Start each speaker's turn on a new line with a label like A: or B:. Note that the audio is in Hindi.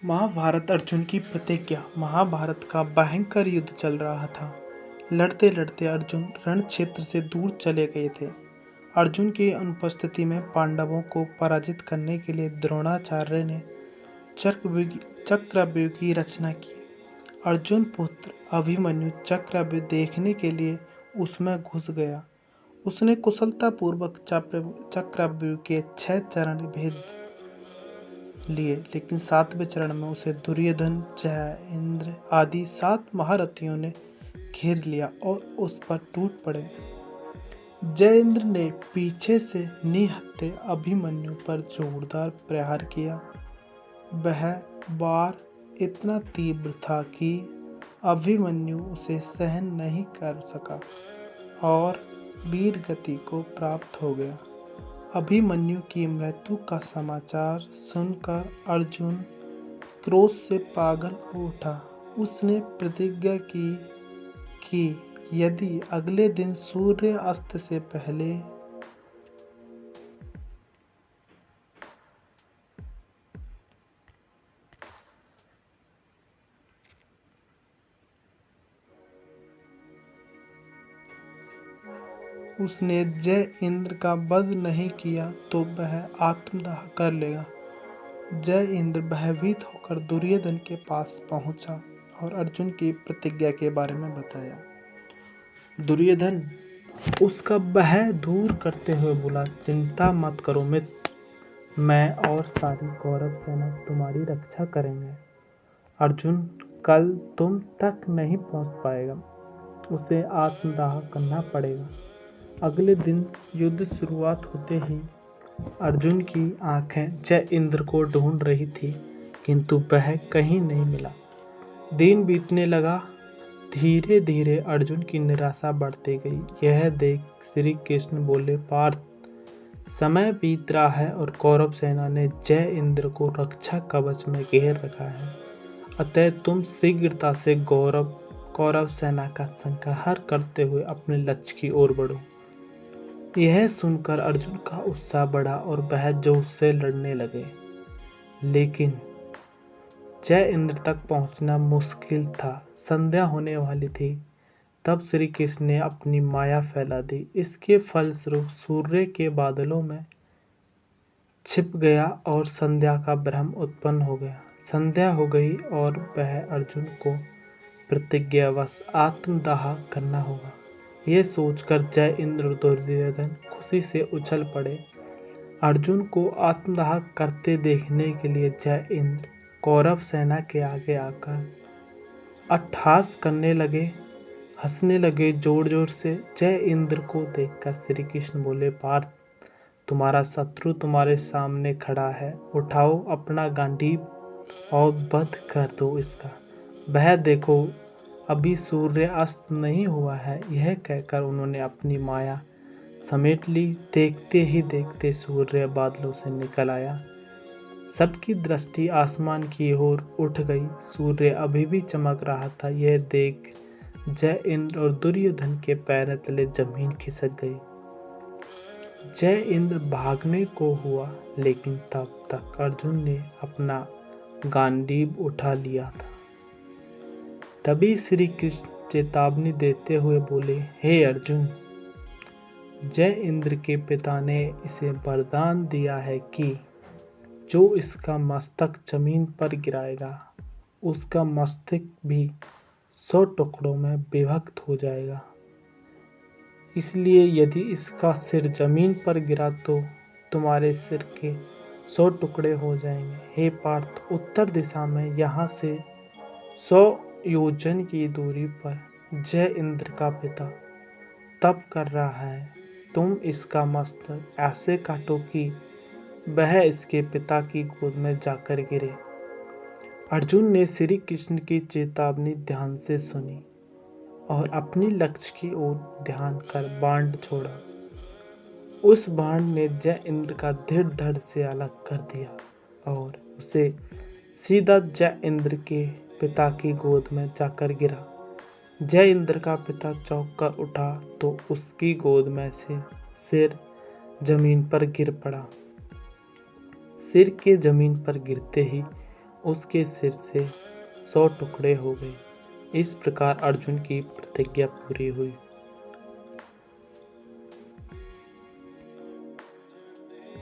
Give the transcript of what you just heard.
A: महाभारत अर्जुन की प्रतिज्ञा। महाभारत का भयंकर युद्ध चल रहा था। लड़ते लड़ते अर्जुन रण क्षेत्र से दूर चले गए थे। अर्जुन की अनुपस्थिति में पांडवों को पराजित करने के लिए द्रोणाचार्य ने चक्रव्यूह की रचना की। अर्जुन पुत्र अभिमन्यु चक्रव्यूह देखने के लिए उसमें घुस गया। उसने कुशलतापूर्वक चक्रव्यूह के 6 चरण भेद लिए, लेकिन 7वें चरण में उसे दुर्योधन, जय आदि 7 महारथियों ने घेर लिया और उस पर टूट पड़े। जयेंद्र ने पीछे से निहत्थे अभिमन्यु पर जोरदार प्रहार किया। वह वार इतना तीव्र था कि अभिमन्यु उसे सहन नहीं कर सका और वीर गति को प्राप्त हो गया। अभिमन्यु की मृत्यु का समाचार सुनकर अर्जुन क्रोध से पागल हो उठा। उसने प्रतिज्ञा की कि यदि अगले दिन सूर्य अस्त से पहले उसने जय इंद्र का वध नहीं किया तो वह आत्मदाह कर लेगा। जय इंद्र भयभीत होकर दुर्योधन के पास पहुंचा और अर्जुन की प्रतिज्ञा के बारे में बताया। दुर्योधन उसका भय दूर करते हुए बोला, चिंता मत करो मित्र, मैं और सारी कौरव सेना तुम्हारी रक्षा करेंगे। अर्जुन कल तुम तक नहीं पहुंच पाएगा, उसे आत्मदाह करना पड़ेगा। अगले दिन युद्ध शुरुआत होते ही अर्जुन की आंखें जय इंद्र को ढूंढ रही थी, किंतु वह कहीं नहीं मिला। दिन बीतने लगा। धीरे धीरे अर्जुन की निराशा बढ़ती गई। यह देख श्री कृष्ण बोले, पार्थ, समय बीत रहा है और कौरव सेना ने जय इंद्र को रक्षा कवच में घेर रखा है। अतः तुम शीघ्रता से कौरव सेना का संहार करते हुए अपने लक्ष्य की ओर बढ़ो। यह सुनकर अर्जुन का उत्साह बढ़ा और वह जोश से लड़ने लगे, लेकिन जय इंद्र तक पहुंचना मुश्किल था। संध्या होने वाली थी। तब श्री कृष्ण ने अपनी माया फैला दी। इसके फलस्वरूप सूर्य के बादलों में छिप गया और संध्या का भ्रम उत्पन्न हो गया। संध्या हो गई और वह अर्जुन को प्रतिज्ञावश आत्मदाह करना होगा। यह सोचकर जय इंद्र और दुर्योधन खुशी से उछल पड़े। अर्जुन को आत्मदाह करते देखने के लिए जय इंद्र कौरव सेना के आगे आकर अट्टहास करने लगे, हंसने लगे जोर जोर से। जय इंद्र को देखकर श्री कृष्ण बोले, पार्थ, तुम्हारा शत्रु तुम्हारे सामने खड़ा है, उठाओ अपना गांडीव और वध कर दो इसका। वह देखो, अभी सूर्य अस्त नहीं हुआ है। यह कहकर उन्होंने अपनी माया समेट ली। देखते ही देखते सूर्य बादलों से निकल आया। सबकी दृष्टि आसमान की ओर उठ गई। सूर्य अभी भी चमक रहा था। यह देख जय इंद्र और दुर्योधन के पैर तले जमीन खिसक गई। जय इंद्र भागने को हुआ, लेकिन तब तक अर्जुन ने अपना गांडीव उठा लिया था। तभी श्री कृष्ण चेतावनी देते हुए बोले, हे अर्जुन, जय इंद्र के पिता ने इसे वरदान दिया है कि जो इसका मस्तक जमीन पर गिराएगा, उसका मस्तक भी 100 टुकड़ों में विभक्त हो जाएगा। इसलिए यदि इसका सिर जमीन पर गिरा तो तुम्हारे सिर के 100 टुकड़े हो जाएंगे। हे पार्थ, उत्तर दिशा में यहाँ से 100 योजन की दूरी पर जय इंद्र का पिता तप कर रहा है। तुम इसका मस्तक ऐसे काटो कि वह इसके पिता की गोद में जाकर गिरे। अर्जुन ने श्री कृष्ण की चेतावनी ध्यान से सुनी और अपनी लक्ष्य की ओर ध्यान कर बाण छोड़ा। उस बाण ने जय इंद्र का धड़ से अलग कर दिया और उसे सीधा जय इंद्र के पिता की गोद में जाकर गिरा। जय इंद्र का पिता चौंक कर उठा तो उसकी गोद में से सिर जमीन पर गिर पड़ा। सिर के जमीन पर गिरते ही उसके सिर से 100 टुकड़े हो गए। इस प्रकार अर्जुन की प्रतिज्ञा पूरी हुई।